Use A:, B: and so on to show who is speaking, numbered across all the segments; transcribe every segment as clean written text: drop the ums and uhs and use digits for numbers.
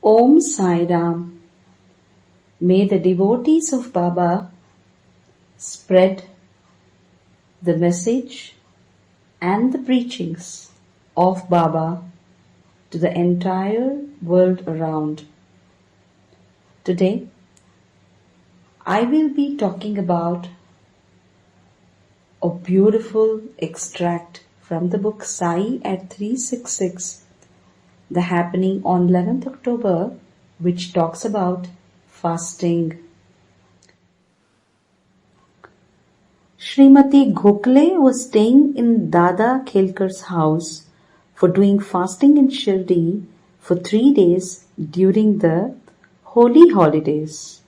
A: Om Sai Ram. May the devotees of Baba spread the message and the preachings of Baba to the entire world around. Today, I will be talking about a beautiful extract from the book Sai at 366, the happening on 11th October, which talks about fasting. Srimati Gokhale was staying in Dada Khelkar's house for doing fasting in Shirdi for 3 days during the holy holidays.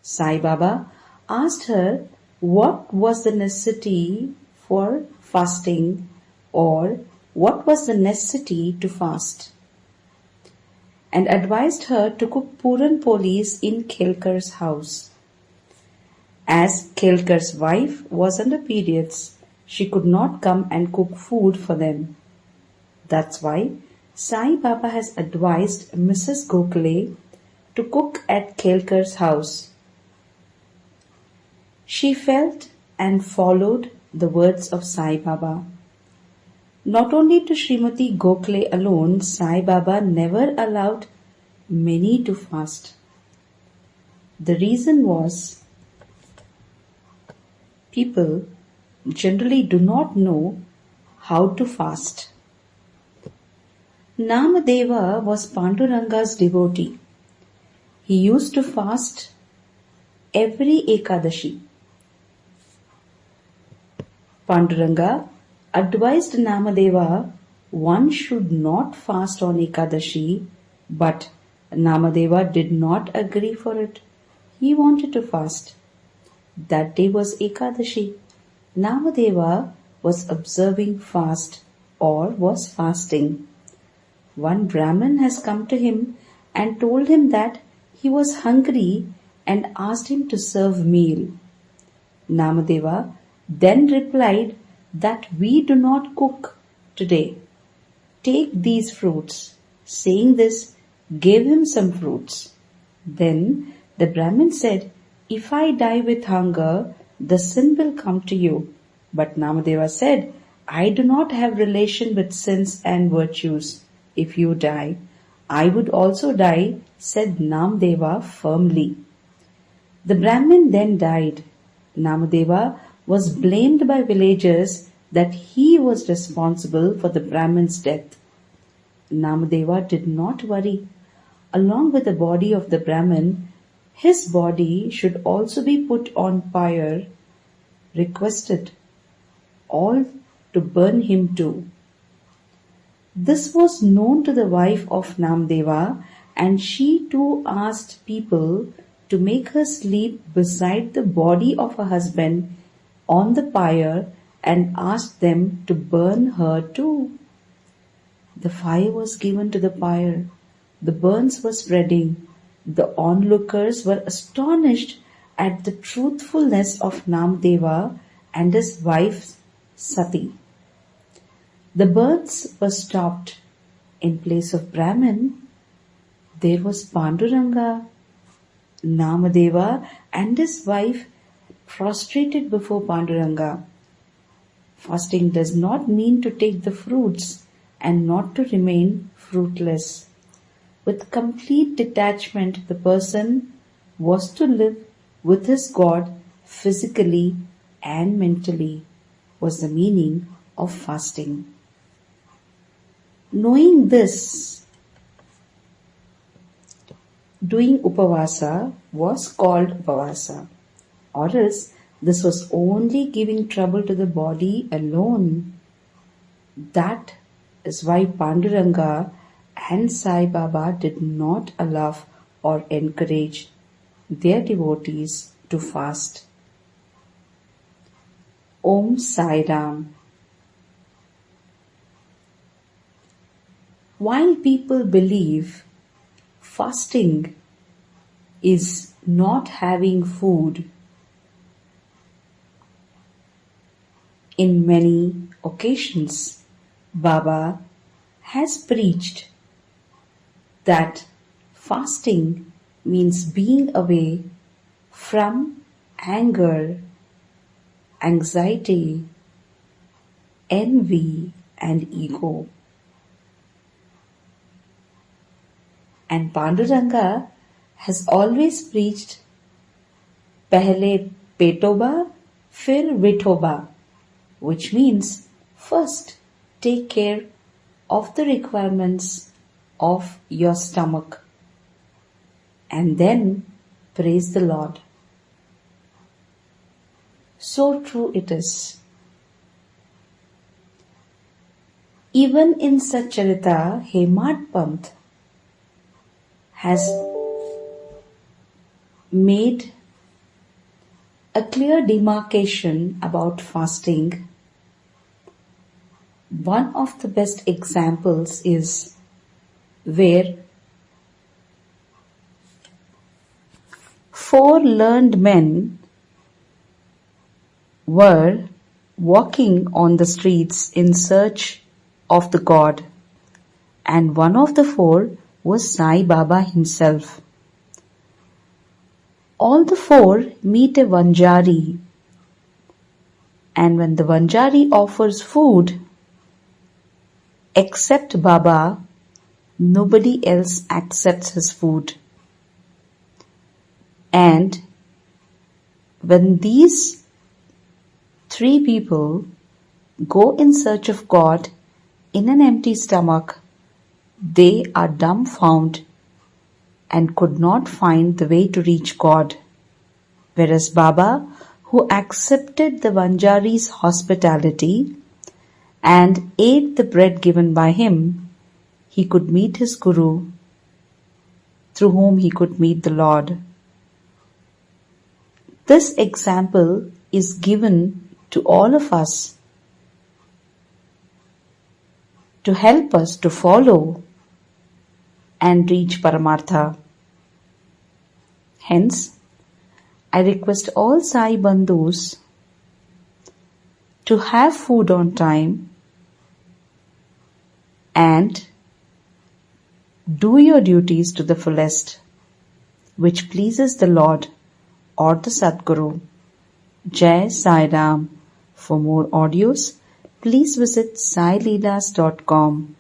A: Sai Baba asked her what was the necessity for fasting or what was the necessity to fast, and advised her to cook Puran Polis in Khelkar's house. As Khelkar's wife was under periods, she could not come and cook food for them. That's why Sai Baba has advised Mrs. Gokhale to cook at Khelkar's house. She felt and followed the words of Sai Baba. Not only to Srimati Gokhale alone, Sai Baba never allowed many to fast. The reason was people generally do not know how to fast. Namadeva was Panduranga's devotee. He used to fast every Ekadashi. Panduranga advised Namadeva one should not fast on Ekadashi, but Namadeva did not agree for it. He wanted to fast. That day was Ekadashi. Namadeva was observing fast or was fasting. One Brahmin has come to him and told him that he was hungry and asked him to serve meal. Namadeva then replied that we do not cook today. Take these fruits. Saying this, gave him some fruits. Then the Brahmin said, if I die with hunger, the sin will come to you. But Namadeva said, I do not have relation with sins and virtues. If you die, I would also die, said Namadeva firmly. The Brahmin then died. Namadeva was blamed by villagers that he was responsible for the Brahmin's death. Namadeva did not worry. Along with the body of the Brahmin, his body should also be put on pyre, requested all to burn him too. This was known to the wife of Namadeva, and she too asked people to make her sleep beside the body of her husband on the pyre and asked them to burn her too. The fire was given to the pyre. The burns were spreading. The onlookers were astonished at the truthfulness of Namadeva and his wife Sati. The burns were stopped. In place of Brahmin, there was Panduranga. Namadeva and his wife prostrated before Panduranga. Fasting does not mean to take the fruits and not to remain fruitless. With complete detachment, the person was to live with his God physically and mentally, was the meaning of fasting. Knowing this, doing upavasa was called upavasa, or else this was only giving trouble to the body alone. That is why Panduranga and Sai Baba did not allow or encourage their devotees to fast. Om Sai Ram. While people believe fasting is not having food, in many occasions Baba has preached that fasting means being away from anger, anxiety, envy, and ego. And Panduranga has always preached Pehle Petoba, Fir Vithoba, which means first take care of the requirements of your stomach and then praise the Lord. So true it is. Even in Satcharita, Hemad Pant has made a clear demarcation about fasting. One of the best examples is where 4 learned men were walking on the streets in search of the God, and one of the 4 was Sai Baba himself. All the 4 meet a Vanjari, and when the Vanjari offers food, except Baba, nobody else accepts his food. And when these 3 people go in search of God in an empty stomach, they are dumbfounded and could not find the way to reach God. Whereas Baba, who accepted the Vanjari's hospitality and ate the bread given by him, he could meet his Guru, through whom he could meet the Lord. This example is given to all of us to help us to follow and reach Paramartha. Hence, I request all Sai Bandhus to have food on time and do your duties to the fullest, which pleases the Lord or the Sadguru. Jai Sai Ram. For more audios, please visit saileelas.com.